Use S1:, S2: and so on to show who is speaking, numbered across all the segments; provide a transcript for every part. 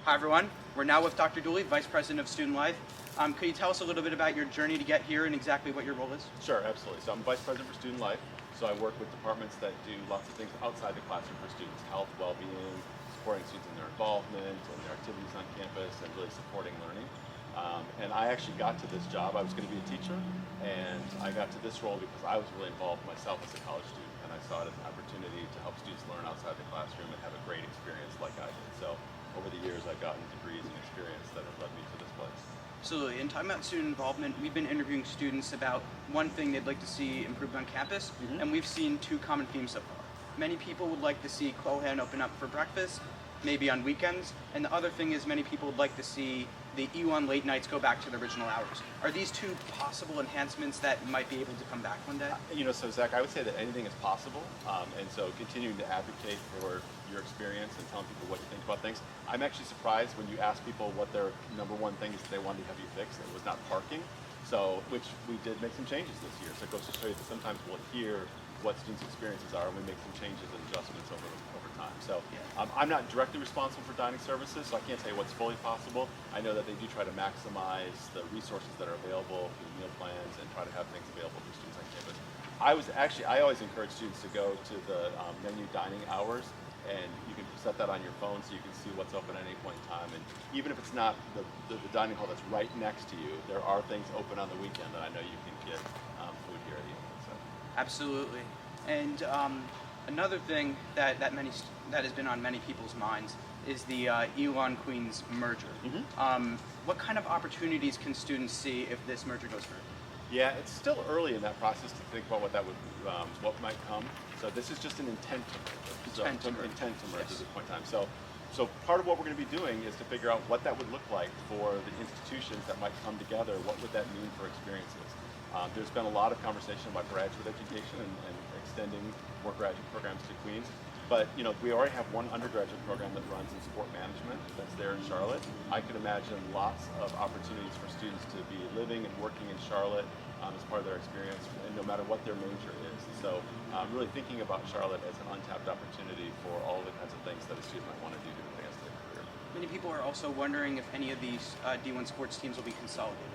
S1: Hi everyone, we're now with Dr. Dooley, Vice President of Student Life. Could you tell us a little bit about your journey to get here and exactly what your role is?
S2: Sure, absolutely. So I'm Vice President for Student Life. So I work with departments that do lots of things outside the classroom for students: health, well-being, supporting students in their involvement and their activities on campus, and really supporting learning. And I actually got to this job. I was going to be a teacher, and I got to this role because I was really involved myself as a college student, and I saw it as an opportunity to help students learn outside the classroom and have a great experience like I did. So over the years, I've gotten degrees and experience that have led me to this place.
S1: Absolutely. In talking about student involvement, we've been interviewing students about one thing they'd like to see improved on campus, and we've seen two common themes so far. Many people would like to see Quohan open up for breakfast, maybe on weekends, and the other thing is many people would like to see the Elon late nights go back to the original hours. Are these two possible enhancements that might be able to come back one day?
S2: So Zach, I would say that anything is possible, and so continuing to advocate for your experience and telling people what you think about things. I'm actually surprised when you ask people what their number one thing is that they wanted to have you fix. It was not parking, so which we did make some changes this year. So it goes to show you that sometimes we'll hear what students' experiences are, and we make some changes and adjustments over time. So I'm not directly responsible for dining services, so I can't tell you what's fully possible. I know that they do try to maximize the resources that are available through meal plans and try to have things available for students on campus. I always encourage students to go to the menu dining hours, and you can set that on your phone so you can see what's open at any point in time. And even if it's not the dining hall that's right next to you, there are things open on the weekend that I know you can get food here at Elon. So.
S1: Absolutely. And another thing that has been on many people's minds is the Elon Queens merger. What kind of opportunities can students see if this merger goes through?
S2: Yeah, it's still early in that process to think about what might come. So this is just an intent to merge. Intent to merge
S1: Yes.
S2: at this point in time. So part of what we're going to be doing is to figure out what that would look like for the institutions that might come together. What would that mean for experiences? There's been a lot of conversation about graduate education and extending more graduate programs to Queens. But we already have one undergraduate program that runs in sport management that's there in Charlotte. I could imagine lots of opportunities for students to be living and working in Charlotte as part of their experience, and no matter what their major is. So really thinking about Charlotte as an untapped opportunity for all the kinds of things that a student might want to do to advance their career.
S1: Many people are also wondering if any of these D1 sports teams will be consolidated.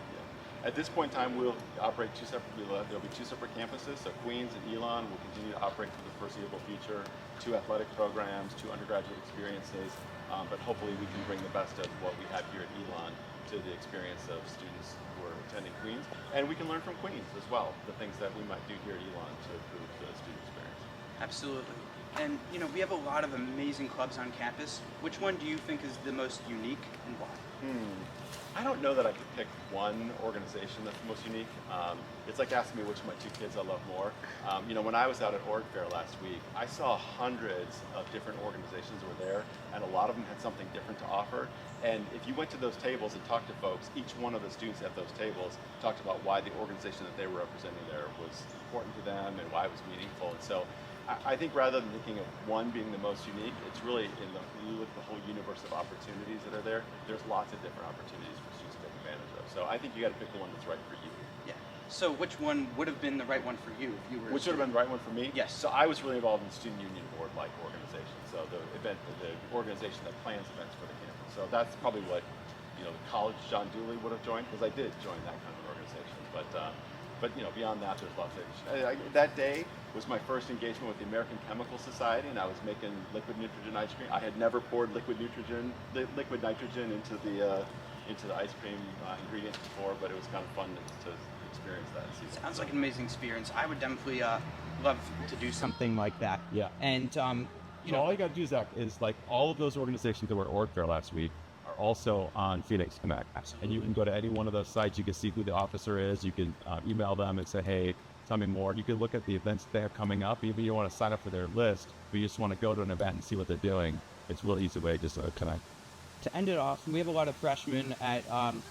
S2: At this point in time, we'll operate there'll be two separate campuses. So Queens and Elon will continue to operate for the foreseeable future. Two athletic programs, two undergraduate experiences, but hopefully we can bring the best of what we have here at Elon to the experience of students who are attending Queens. And we can learn from Queens as well, the things that we might do here at Elon to improve the student experience.
S1: Absolutely. And we have a lot of amazing clubs on campus. Which one do you think is the most unique and why?
S2: I don't know that I could pick one organization that's the most unique. It's like asking me which of my two kids I love more. When I was out at Org Fair last week, I saw hundreds of different organizations were there, and a lot of them had something different to offer. And if you went to those tables and talked to folks, each one of the students at those tables talked about why the organization that they were representing there was important to them and why it was meaningful. And so I think rather than thinking of one being the most unique, it's really you look at the whole universe of opportunities that are there. There's lots of different opportunities for students to take advantage of. So I think you got to pick the one that's right for you.
S1: Yeah. So which one would have been the right one for you if you were?
S2: Which would have been the right one for me?
S1: Yes.
S2: So I was really involved in the student union board-like organization. So the organization that plans events for the campus. So that's probably what the college Jon Dooley would have joined, because I did join that kind of an organization. But beyond that, there's lots of. That day was my first engagement with the American Chemical Society, and I was making liquid nitrogen ice cream. I had never poured liquid nitrogen into the ice cream ingredients before, but it was kind of fun to experience that.
S1: Sounds like an amazing experience. I would definitely love to do something like that.
S3: Yeah.
S1: And
S3: all you got to do, Zach, is like all of those organizations that were at Org Fair last week are also on Phoenix Connect.
S1: Absolutely.
S3: And you can go to any one of those sites. You can see who the officer is. You can email them and say, hey, tell me more. You can look at the events they have coming up. Even if you want to sign up for their list, but you just want to go to an event and see what they're doing. It's a real easy way just to connect.
S1: To end it off, we have a lot of freshmen at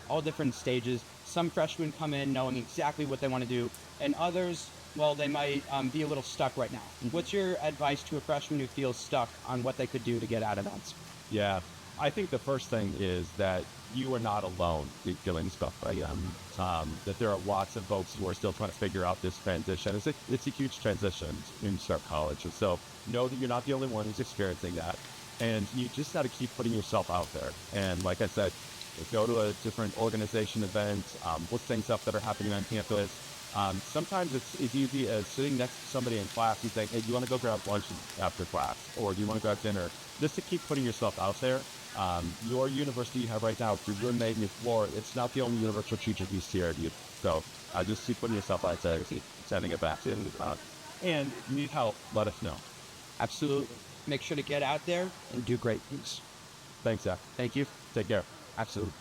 S1: all different stages. Some freshmen come in knowing exactly what they want to do, and others, well, they might be a little stuck right now. What's your advice to a freshman who feels stuck on what they could do to get out of that?
S3: Yeah, I think the first thing is that you are not alone feeling stuff. That there are lots of folks who are still trying to figure out this transition. It's a huge transition when you start college. And so know that you're not the only one who's experiencing that. And you just got to keep putting yourself out there. And like I said, go to a different organization event, look things up that are happening on campus. Sometimes it's as easy as sitting next to somebody in class and saying, hey, do you want to go grab lunch after class? Or do you want to grab dinner? Just to keep putting yourself out there. Your university you have right now, your roommate and your floor, it's not the only universal teacher who's here at you. So just keep putting yourself out there, keep sending it back. And if you need help, let us know.
S4: Absolutely. Make sure to get out there and do great things.
S3: Thanks, Zach.
S4: Thank you.
S3: Take care.
S4: Absolutely.